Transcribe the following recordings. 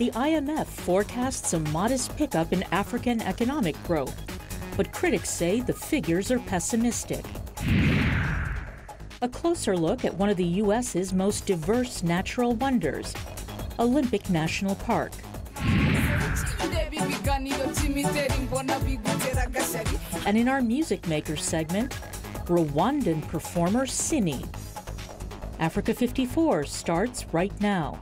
The IMF forecasts a modest pickup in African economic growth, but critics say the figures are pessimistic. A closer look at one of the U.S.'s most diverse natural wonders, Olympic National Park. And in our Music Makers segment, Rwandan performer Sini. Africa 54 starts right now.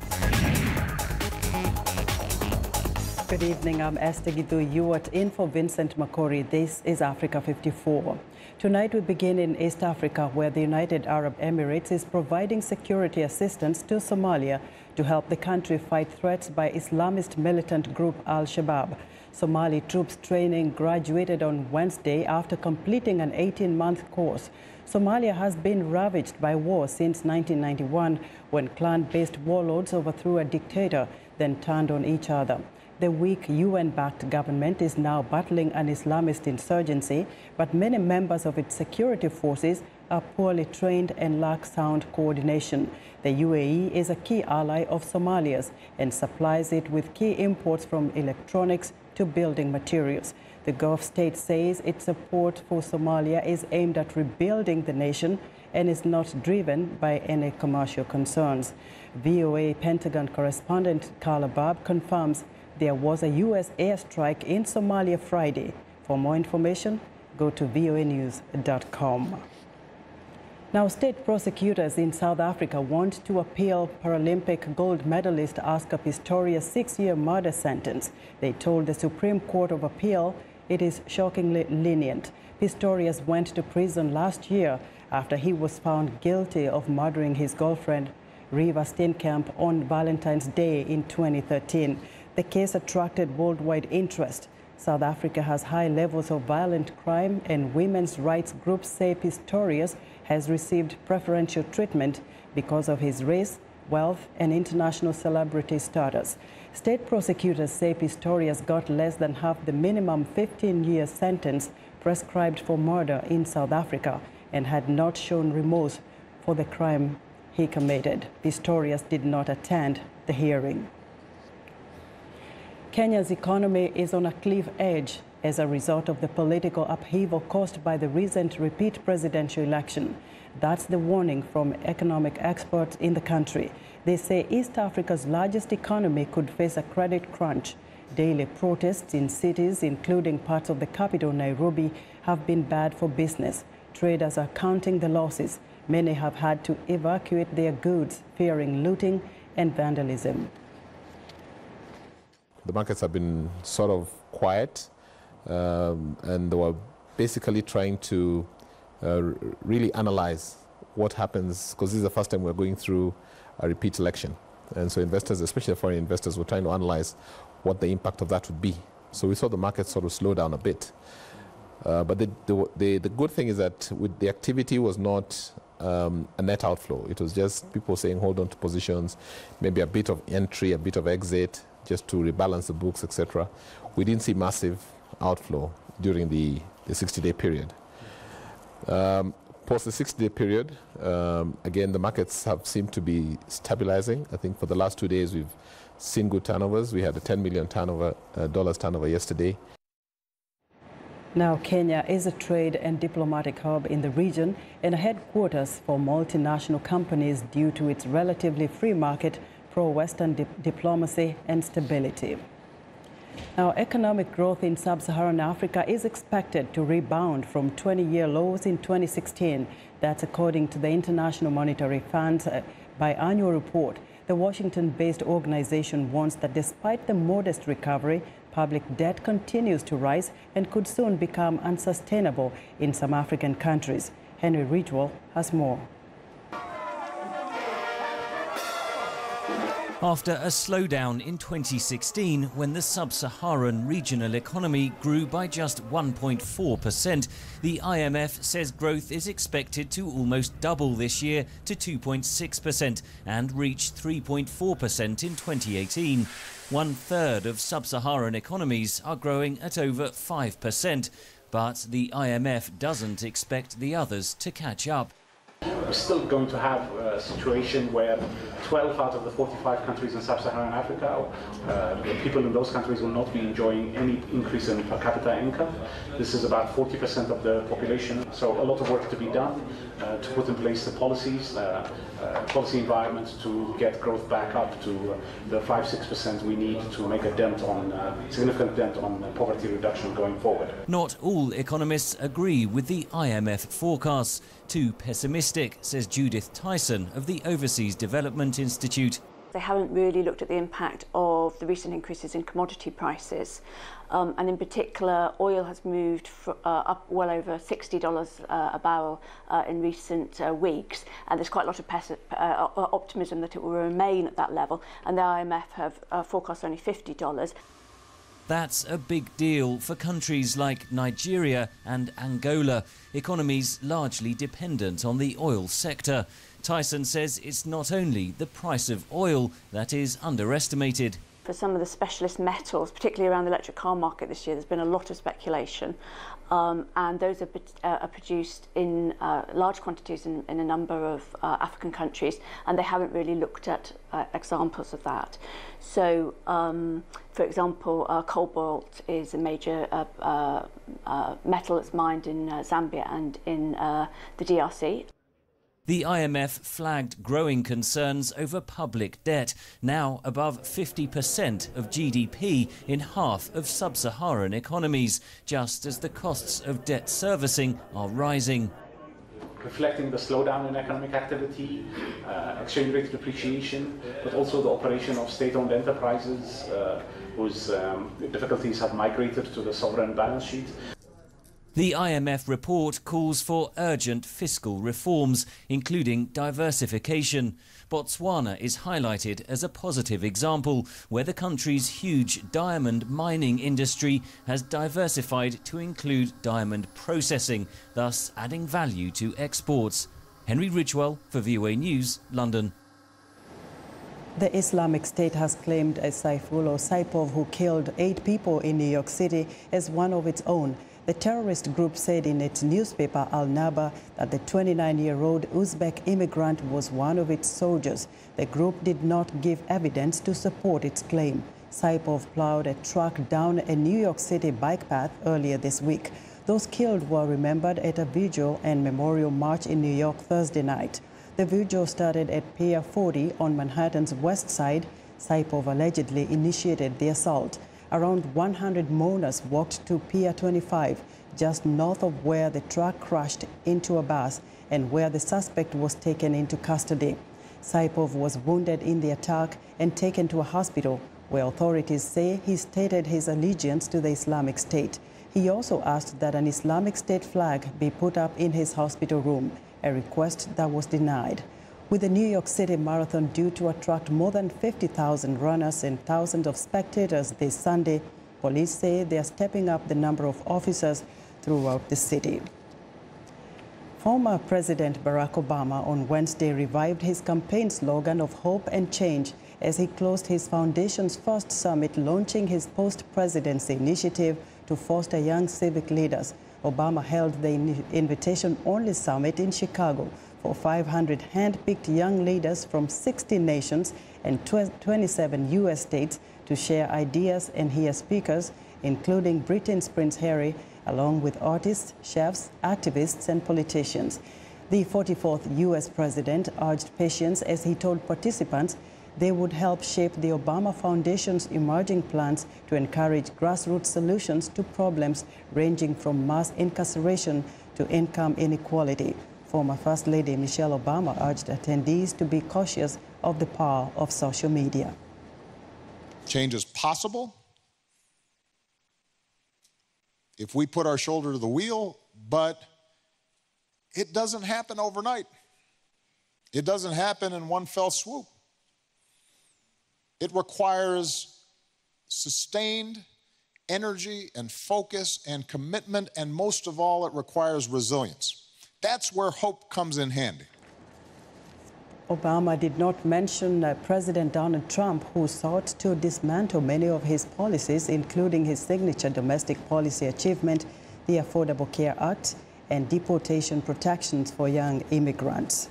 Good evening, I'm Esther Gidu. You are in for Vincent Makori. This is Africa 54. Tonight we begin in East Africa, where the United Arab Emirates is providing security assistance to Somalia to help the country fight threats by Islamist militant group Al-Shabaab. Somali troops training graduated on Wednesday after completing an 18-month course. Somalia has been ravaged by war since 1991, when clan-based warlords overthrew a dictator, then turned on each other. The weak UN-backed government is now battling an Islamist insurgency, but many members of its security forces are poorly trained and lack sound coordination. The UAE is a key ally of Somalia's and supplies it with key imports from electronics to building materials. The Gulf state says its support for Somalia is aimed at rebuilding the nation and is not driven by any commercial concerns. VOA Pentagon correspondent Carla Babb confirms there was a U.S. airstrike in Somalia Friday. For more information, go to voanews.com. Now, state prosecutors in South Africa want to appeal Paralympic gold medalist Oscar Pistorius' 6-year murder sentence. They told the Supreme Court of Appeal it is shockingly lenient. Pistorius went to prison last year after he was found guilty of murdering his girlfriend, Reeva Steenkamp, on Valentine's Day in 2013. The case attracted worldwide interest. South Africa has high levels of violent crime, and women's rights groups say Pistorius has received preferential treatment because of his race, wealth, and international celebrity status. State prosecutors say Pistorius got less than half the minimum 15-year sentence prescribed for murder in South Africa and had not shown remorse for the crime he committed. Pistorius did not attend the hearing. Kenya's economy is on a cliff edge as a result of the political upheaval caused by the recent repeat presidential election. That's the warning from economic experts in the country. They say East Africa's largest economy could face a credit crunch. Daily protests in cities, including parts of the capital, Nairobi, have been bad for business. Traders are counting the losses. Many have had to evacuate their goods, fearing looting and vandalism. The markets have been sort of quiet, and they were basically trying to really analyze what happens, because this is the first time we're going through a repeat election. And so investors, especially foreign investors, were trying to analyze what the impact of that would be. So we saw the market sort of slow down a bit. But the good thing is that the activity was not a net outflow. It was just people saying hold on to positions, maybe a bit of entry, a bit of exit, just to rebalance the books, etc. We didn't see massive outflow during the 60-day period. Post the 60-day period, again, the markets have seemed to be stabilizing. I think for the last 2 days, we've seen good turnovers. We had a $10 million dollars turnover yesterday. Now, Kenya is a trade and diplomatic hub in the region and a headquarters for multinational companies due to its relatively free market, pro-Western diplomacy and stability. Now, economic growth in sub-Saharan Africa is expected to rebound from 20-year lows in 2016. That's according to the International Monetary Fund's biannual report. The Washington-based organization warns that despite the modest recovery, public debt continues to rise and could soon become unsustainable in some African countries. Henry Ridgwell has more. After a slowdown in 2016, when the sub-Saharan regional economy grew by just 1.4%, the IMF says growth is expected to almost double this year to 2.6% and reach 3.4% in 2018. One-third of sub-Saharan economies are growing at over 5%, but the IMF doesn't expect the others to catch up. We're still going to have a situation where 12 out of the 45 countries in sub-Saharan Africa, the people in those countries will not be enjoying any increase in per capita income. This is about 40% of the population, so a lot of work to be done to put in place the policies, policy environment to get growth back up to the 5-6% we need to make a dent on, significant dent on poverty reduction going forward. Not all economists agree with the IMF forecasts. Too pessimistic, says Judith Tyson of the Overseas Development Institute. They haven't really looked at the impact of the recent increases in commodity prices. And in particular, oil has moved up well over $60 a barrel in recent weeks. And there's quite a lot of optimism that it will remain at that level. And the IMF have forecast only $50. That's a big deal for countries like Nigeria and Angola, economies largely dependent on the oil sector. Tyson says it's not only the price of oil that is underestimated. For some of the specialist metals, particularly around the electric car market this year, there's been a lot of speculation. And those are produced in large quantities in a number of African countries, and they haven't really looked at examples of that. So, for example, cobalt is a major metal that's mined in Zambia and in the DRC. The IMF flagged growing concerns over public debt, now above 50% of GDP in half of sub-Saharan economies, just as the costs of debt servicing are rising. Reflecting the slowdown in economic activity, exchange rate depreciation, but also the operation of state-owned enterprises whose difficulties have migrated to the sovereign balance sheet. The IMF report calls for urgent fiscal reforms, including diversification. Botswana is highlighted as a positive example, where the country's huge diamond mining industry has diversified to include diamond processing, thus adding value to exports. Henry Ridgewell for VOA News, London. The Islamic State has claimed Saifullah Saipov, who killed 8 people in New York City, as one of its own. The terrorist group said in its newspaper Al-Naba that the 29-year-old Uzbek immigrant was one of its soldiers. The group did not give evidence to support its claim. Saipov plowed a truck down a New York City bike path earlier this week. Those killed were remembered at a vigil and memorial march in New York Thursday night. The vigil started at Pier 40 on Manhattan's west side. Saipov allegedly initiated the assault. Around 100 mourners walked to Pier 25, just north of where the truck crashed into a bus and where the suspect was taken into custody. Saipov was wounded in the attack and taken to a hospital, where authorities say he stated his allegiance to the Islamic State. He also asked that an Islamic State flag be put up in his hospital room, a request that was denied. With the New York City Marathon due to attract more than 50,000 runners and thousands of spectators this Sunday, police say they are stepping up the number of officers throughout the city. Former President Barack Obama on Wednesday revived his campaign slogan of hope and change as he closed his foundation's first summit, launching his post-presidency initiative to foster young civic leaders. Obama held the invitation-only summit in Chicago for 500 hand-picked young leaders from 60 nations and 27 U.S. states to share ideas and hear speakers, including Britain's Prince Harry, along with artists, chefs, activists, and politicians. The 44th U.S. president urged patience as he told participants they would help shape the Obama Foundation's emerging plans to encourage grassroots solutions to problems ranging from mass incarceration to income inequality. Former First Lady Michelle Obama urged attendees to be cautious of the power of social media. Change is possible if we put our shoulder to the wheel, but it doesn't happen overnight. It doesn't happen in one fell swoop. It requires sustained energy and focus and commitment, and most of all, it requires resilience. That's where hope comes in handy. Obama did not mention President Donald Trump, who sought to dismantle many of his policies, including his signature domestic policy achievement, the Affordable Care Act, and deportation protections for young immigrants.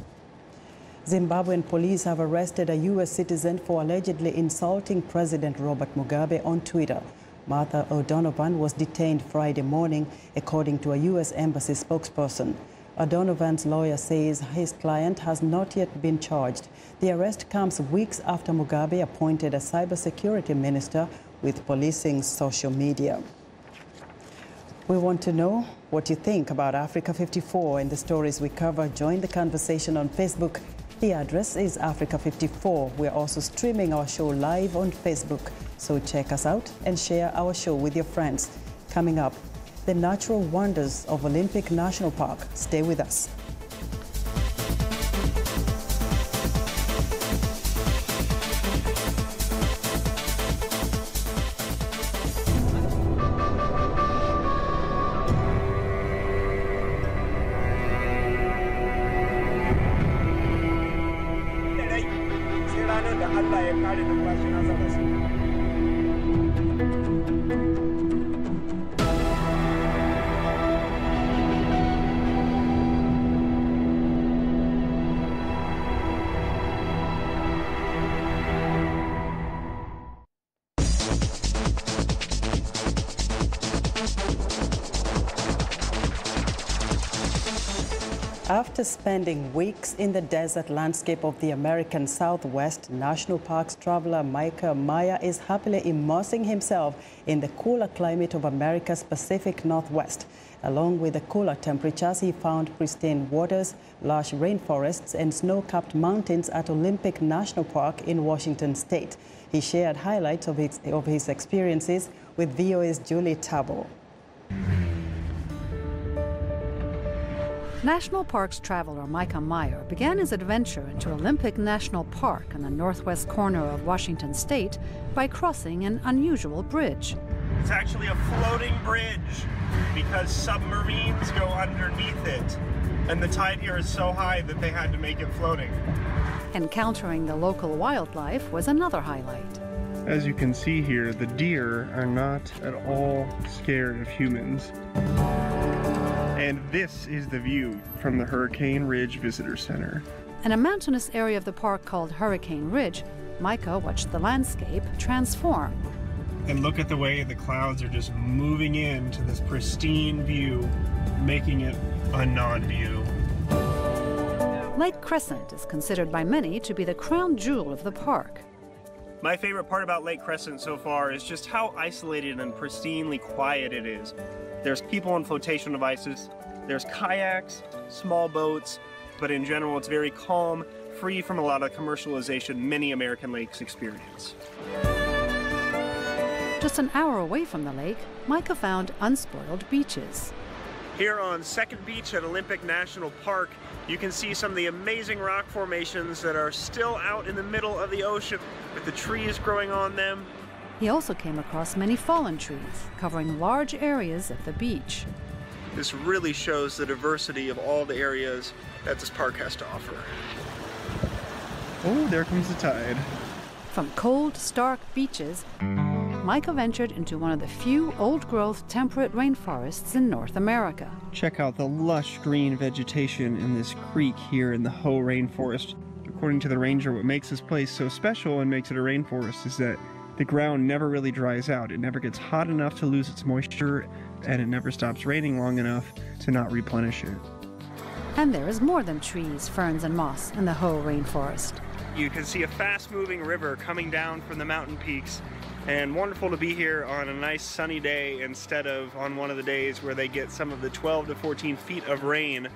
Zimbabwean police have arrested a U.S. citizen for allegedly insulting President Robert Mugabe on Twitter. Martha O'Donovan was detained Friday morning, according to a U.S. Embassy spokesperson. O'Donovan's lawyer says his client has not yet been charged. The arrest comes weeks after Mugabe appointed a cybersecurity minister with policing social media. We want to know what you think about Africa 54 and the stories we cover. Join the conversation on Facebook. The address is Africa 54. We're also streaming our show live on Facebook, so check us out and share our show with your friends. Coming up, the natural wonders of Olympic National Park. Stay with us. After spending weeks in the desert landscape of the American Southwest, National Parks traveler Micah Mayer is happily immersing himself in the cooler climate of America's Pacific Northwest. Along with the cooler temperatures, he found pristine waters, lush rainforests, and snow-capped mountains at Olympic National Park in Washington State. He shared highlights of his experiences with VOA's Julie Tabo. National Parks traveler Micah Mayer began his adventure into Olympic National Park in the northwest corner of Washington State by crossing an unusual bridge. It's actually a floating bridge because submarines go underneath it, and the tide here is so high that they had to make it floating. Encountering the local wildlife was another highlight. As you can see here, the deer are not at all scared of humans. And this is the view from the Hurricane Ridge Visitor Center. In a mountainous area of the park called Hurricane Ridge, Micah watched the landscape transform. And look at the way the clouds are just moving into this pristine view, making it a non-view. Lake Crescent is considered by many to be the crown jewel of the park. My favorite part about Lake Crescent so far is just how isolated and pristinely quiet it is. There's people on flotation devices, there's kayaks, small boats, but in general it's very calm, free from a lot of commercialization many American lakes experience. Just an hour away from the lake, Micah found unspoiled beaches. Here on Second Beach at Olympic National Park, you can see some of the amazing rock formations that are still out in the middle of the ocean with the trees growing on them. He also came across many fallen trees, covering large areas of the beach. This really shows the diversity of all the areas that this park has to offer. Oh, there comes the tide. From cold, stark beaches, Micah ventured into one of the few old-growth temperate rainforests in North America. Check out the lush green vegetation in this creek here in the Hoh Rainforest. According to the ranger, what makes this place so special and makes it a rainforest is that the ground never really dries out. It never gets hot enough to lose its moisture, and it never stops raining long enough to not replenish it. And there is more than trees, ferns, and moss in the Hoh Rainforest. You can see a fast-moving river coming down from the mountain peaks, and wonderful to be here on a nice sunny day instead of on one of the days where they get some of the 12 to 14 feet of rain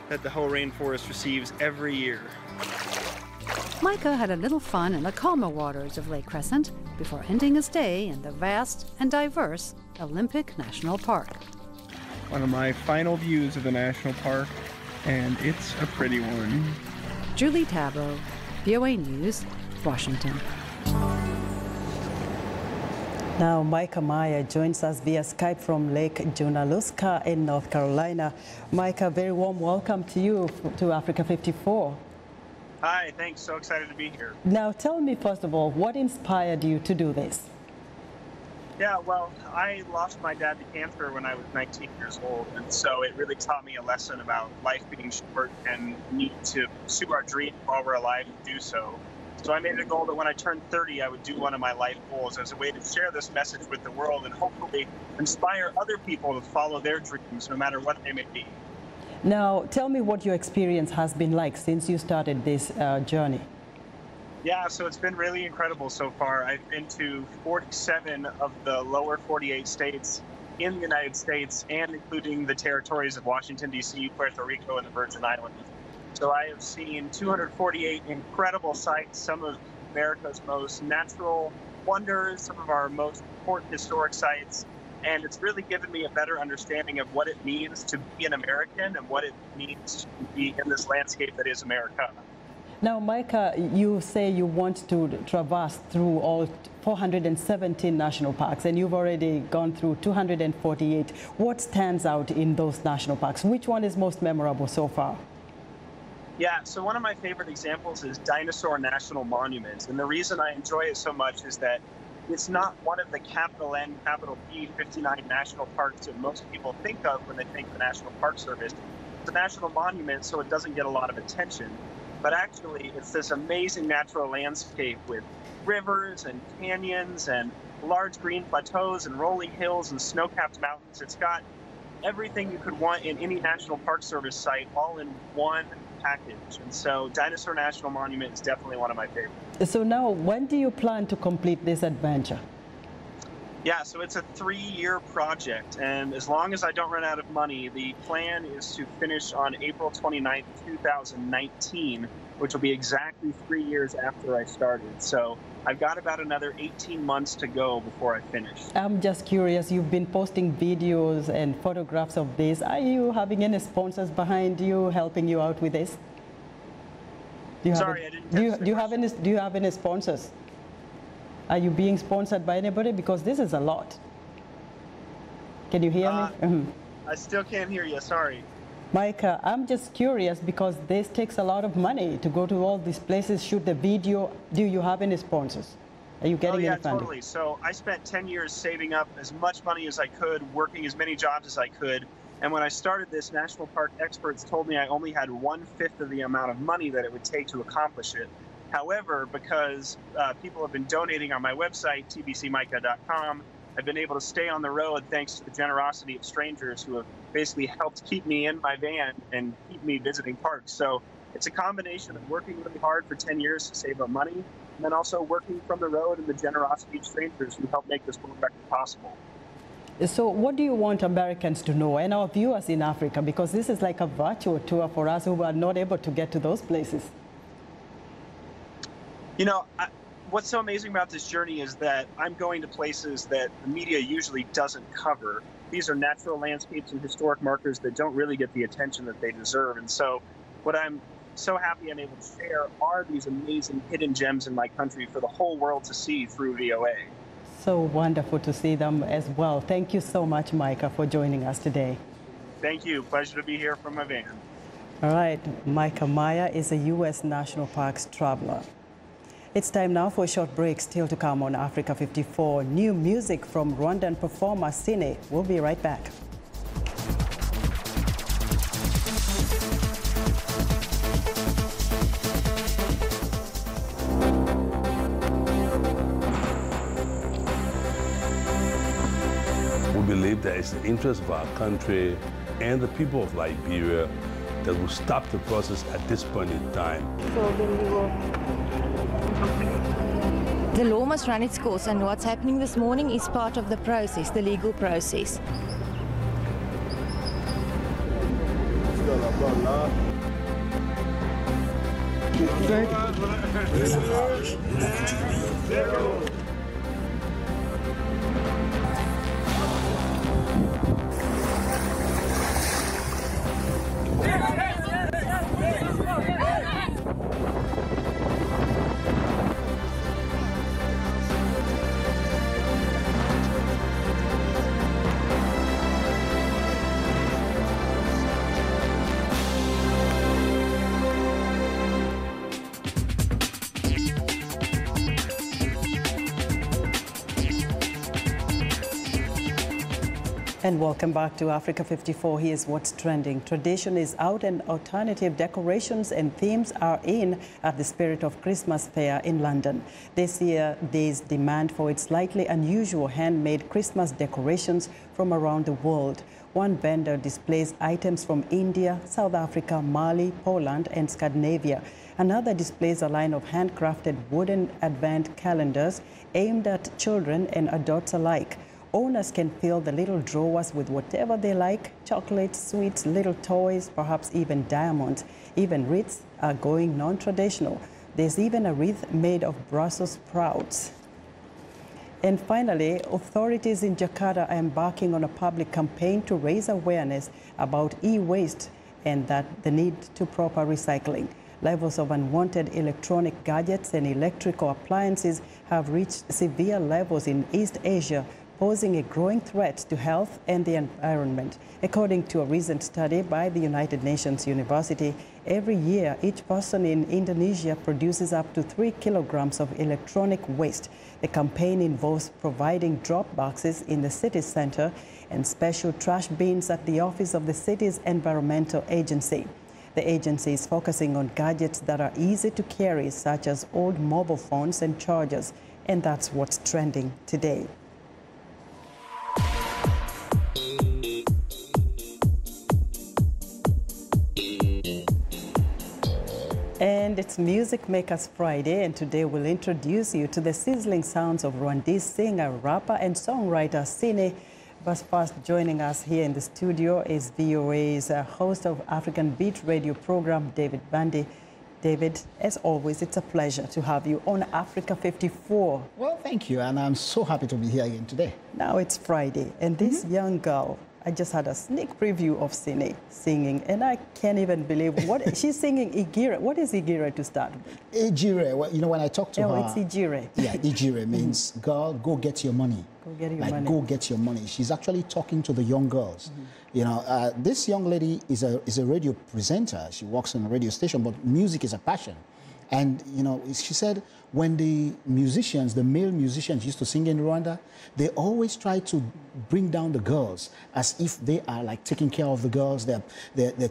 that the Hoh Rainforest receives every year. Micah had a little fun in the calmer waters of Lake Crescent before ending his day in the vast and diverse Olympic National Park. One of my final views of the national park, and it's a pretty one. Julie Tabo, VOA News, Washington. Now, Micah Mayer joins us via Skype from Lake Junaluska in North Carolina. Micah, very warm welcome to you to Africa 54. Hi, thanks. So excited to be here. Now, tell me, first of all, what inspired you to do this? Yeah, well, I lost my dad to cancer when I was 19 years old, and so it really taught me a lesson about life being short and need to pursue our dreams while we're alive and do so. So I made it a goal that when I turned 30, I would do one of my life goals as a way to share this message with the world and hopefully inspire other people to follow their dreams, no matter what they may be. Now, tell me what your experience has been like since you started this journey. Yeah, so it's been really incredible so far. I've been to 47 of the lower 48 states in the United States, and including the territories of Washington, D.C., Puerto Rico, and the Virgin Islands. So I have seen 248 incredible sites, some of America's most natural wonders, some of our most important historic sites, and it's really given me a better understanding of what it means to be an American and what it means to be in this landscape that is America. Now, Micah, you say you want to traverse through all 417 national parks, and you've already gone through 248. What stands out in those national parks? Which one is most memorable so far? Yeah, so one of my favorite examples is Dinosaur National Monument. And the reason I enjoy it so much is that it's not one of the capital N, capital P 59 national parks that most people think of when they think the National Park Service. It's a national monument, so it doesn't get a lot of attention. But actually, it's this amazing natural landscape with rivers and canyons and large green plateaus and rolling hills and snow-capped mountains. It's got everything you could want in any National Park Service site all in one package. And so Dinosaur National Monument is definitely one of my favorites. So now, when do you plan to complete this adventure? Yeah, so it's a 3-year project, and as long as I don't run out of money, the plan is to finish on April 29th, 2019, which will be exactly 3 years after I started. So I've got about another 18 months to go before I finish. I'm just curious, you've been posting videos and photographs of this. Are you having any sponsors behind you, helping you out with this? Do you have any sponsors? Are you being sponsored by anybody? Because this is a lot. Can you hear me? I still can't hear you, sorry. Micah, I'm just curious because this takes a lot of money to go to all these places, shoot the video. Do you have any sponsors? Are you getting any funding? Yeah, totally. So I spent 10 years saving up as much money as I could, working as many jobs as I could. And when I started this, national park experts told me I only had 1/5 of the amount of money that it would take to accomplish it. However, because people have been donating on my website, tbcmicah.com, I've been able to stay on the road thanks to the generosity of strangers who have basically helped keep me in my van and keep me visiting parks. So it's a combination of working really hard for 10 years to save up money, and then also working from the road and the generosity of strangers who help make this world record possible. So what do you want Americans to know and our viewers in Africa? Because this is like a virtual tour for us who are not able to get to those places. You know, what's so amazing about this journey is that I'm going to places that the media usually doesn't cover. These are natural landscapes and historic markers that don't really get the attention that they deserve. And so what I'm so happy I'm able to share are these amazing hidden gems in my country for the whole world to see through VOA. So wonderful to see them as well. Thank you so much, Micah, for joining us today. Thank you. Pleasure to be here from my van. All right. Micah Maya is a U.S. National Parks traveler. It's time now for a short break. Still to come on Africa 54. New music from Rwandan performer Cine. We'll be right back. We believe that it's in the interest of our country and the people of Liberia that will stop the process at this point in time. The law must run its course, and what's happening this morning is part of the process, the legal process. And welcome back to Africa 54. Here's what's trending. Tradition is out and alternative decorations and themes are in at the Spirit of Christmas Fair in London. This year, there's demand for its slightly unusual handmade Christmas decorations from around the world. One vendor displays items from India, South Africa, Mali, Poland, and Scandinavia. Another displays a line of handcrafted wooden advent calendars aimed at children and adults alike. Owners can fill the little drawers with whatever they like: chocolates, sweets, little toys, perhaps even diamonds. Even wreaths are going non-traditional. There's even a wreath made of Brussels sprouts. And finally, authorities in Jakarta are embarking on a public campaign to raise awareness about e-waste and the need to proper recycling. Levels of unwanted electronic gadgets and electrical appliances have reached severe levels in East Asia, posing a growing threat to health and the environment. According to a recent study by the United Nations University, every year each person in Indonesia produces up to 3 kilograms of electronic waste. The campaign involves providing drop boxes in the city center and special trash bins at the office of the city's environmental agency. The agency is focusing on gadgets that are easy to carry, such as old mobile phones and chargers. And that's what's trending today. And it's Music Makers Friday, and today we'll introduce you to the sizzling sounds of Rwandese singer, rapper, and songwriter Cine. But first, joining us here in the studio is VOA's host of African Beat radio program, David Bandi. David, as always, it's a pleasure to have you on Africa 54. Well, thank you, and I'm so happy to be here again today. Now it's Friday, and this young girl, I just had a sneak preview of Cine singing, and I can't even believe what she's singing. Igire. What is Igire to start with? Igire. Well, you know, when I talk to her, it's Igire. Yeah, Igire means girl, go get your money. Go get your money. Like, go get your money. She's actually talking to the young girls. You know, this young lady is a radio presenter. She works on a radio station, but music is a passion. And, you know, she said when the musicians, the male musicians used to sing in Rwanda, they always try to bring down the girls as if they are like taking care of the girls. They're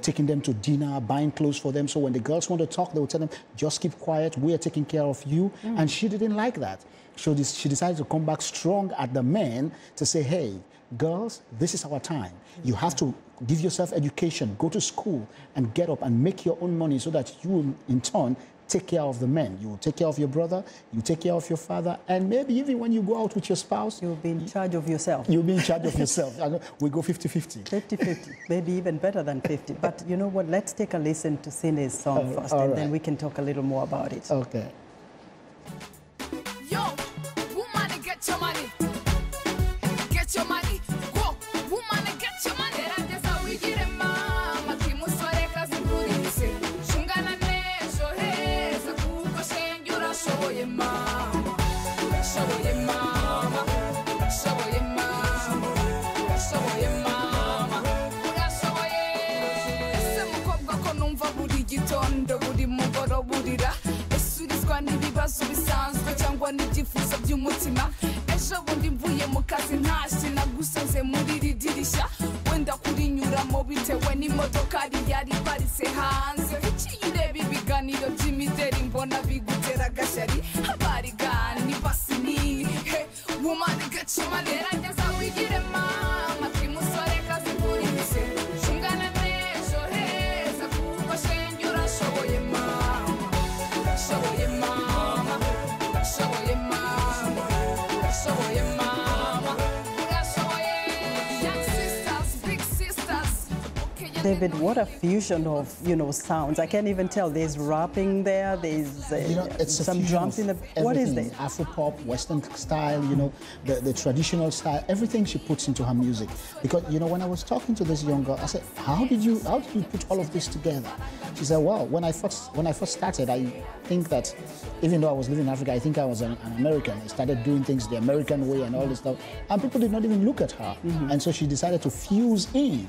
taking them to dinner, buying clothes for them. So when the girls want to talk, they will tell them, just keep quiet, we are taking care of you. And she didn't like that. So she decided to come back strong at the men to say, hey, girls, this is our time. You have to give yourself education, go to school, and get up and make your own money so that you will, in turn, take care of the men. You will take care of your brother, you take care of your father, and maybe even when you go out with your spouse, you'll be in charge of yourself. You'll be in charge of yourself. We go 50-50. 50-50, maybe even better than 50. But you know what? Let's take a listen to Cine's song first, and then we can talk a little more about it. Okay. Yo, woman, get your money. Get your money. Go, woman, get your money. That's how we get it, mama. Kimusore kazi kurise. Shungana nesho heza kuko shenyura shoye mama. Shoye mama. Shoye mama. Shoye mama. Shoye. Ese mukobwa ko numva buri gitondo buri mugoro burira. Esurizwa n'ibibazo bisanzwe cyangwa n'ibyifuzo by'umutima. Ejo bundi mvuye mu kazi ntashye nagusanze muri iri dirishya. Wenda kurinyuramo bitewe n'imodoka yari parise hanze. Iki ureba ibiganiro by'imideri mbona bigutera agashyari. Abarigani basi nini. Hey, woman get your money. Gerageza wigire mama kimusore kazi kurise. Shungana nesho heza kuko shenyura shoye mama. Shoye mama. Shoye mama. Shoye mama. Young sisters, big sisters. David, what a fusion of, you know, sounds. I can't even tell. There's rapping there, there's you know, it's some drums in the... What is this? Afro-pop, Western style, you know, the traditional style, everything she puts into her music. Because, you know, when I was talking to this young girl, I said, how did you put all of this together? She said, well, when I first started, I think that even though I was living in Africa, I think I was an American. I started doing things the American way and all this stuff. And people did not even look at her. And so she decided to fuse in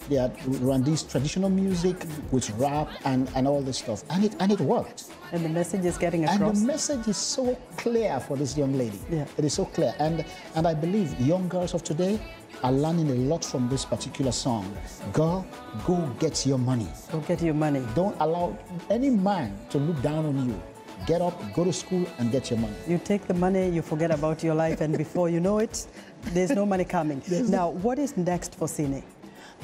Rwandese traditional music with rap and all this stuff, and it worked. And the message is getting across. And the message is so clear for this young lady. Yeah. It is so clear, and I believe young girls of today are learning a lot from this particular song. Girl, go get your money. Go get your money. Don't allow any man to look down on you. Get up, go to school, and get your money. You take the money, you forget about your life, and before you know it, there's no money coming. Now, what is next for Sine?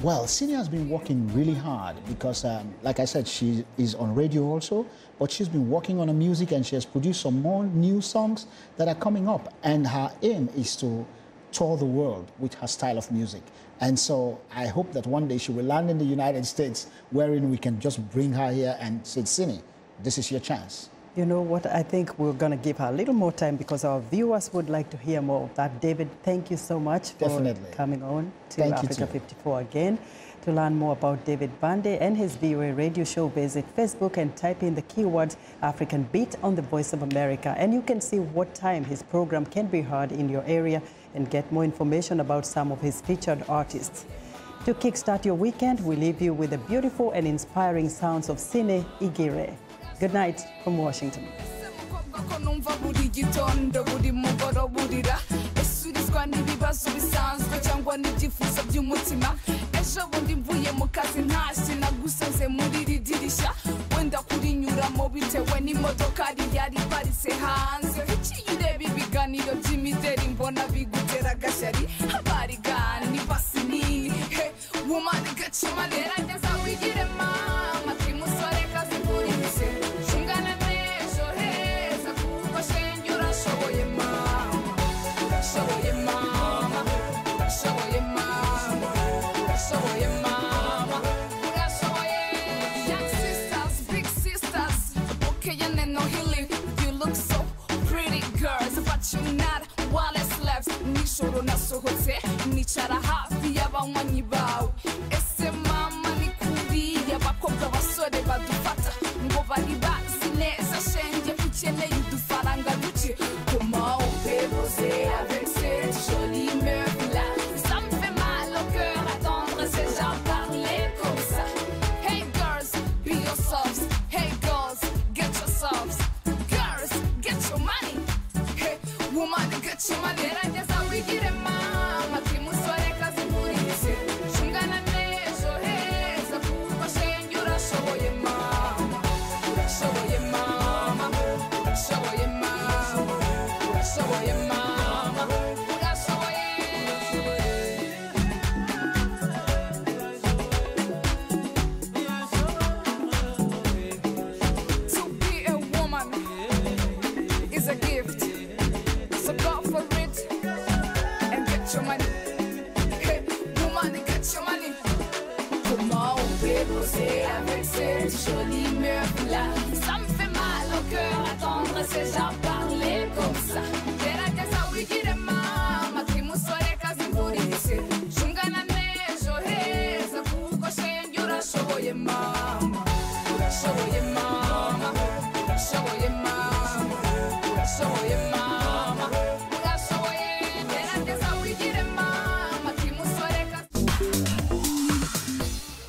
Well, Sine has been working really hard because, like I said, she is on radio also, but she's been working on her music and she has produced some more new songs that are coming up. And her aim is to tour the world with her style of music. And so I hope that one day she will land in the United States, wherein we can just bring her here and say, Sine, this is your chance. You know what, I think we're going to give her a little more time because our viewers would like to hear more of that. David, thank you so much for coming on to Africa 54 again. To learn more about David Bande and his VOA radio show, visit Facebook and type in the keywords African Beat on the Voice of America. And you can see what time his program can be heard in your area and get more information about some of his featured artists. To kickstart your weekend, we leave you with the beautiful and inspiring sounds of Sine Igire. Good night from Washington.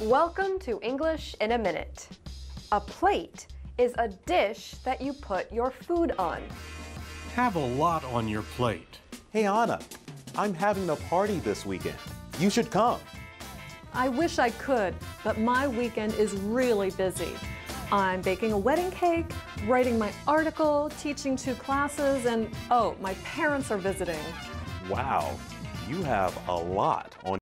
Welcome to English in a Minute. A plate is a dish that you put your food on. Have a lot on your plate. Hey Anna, I'm having a party this weekend. You should come. I wish I could, but my weekend is really busy. I'm baking a wedding cake, writing my article, teaching 2 classes, and oh, my parents are visiting. Wow, you have a lot on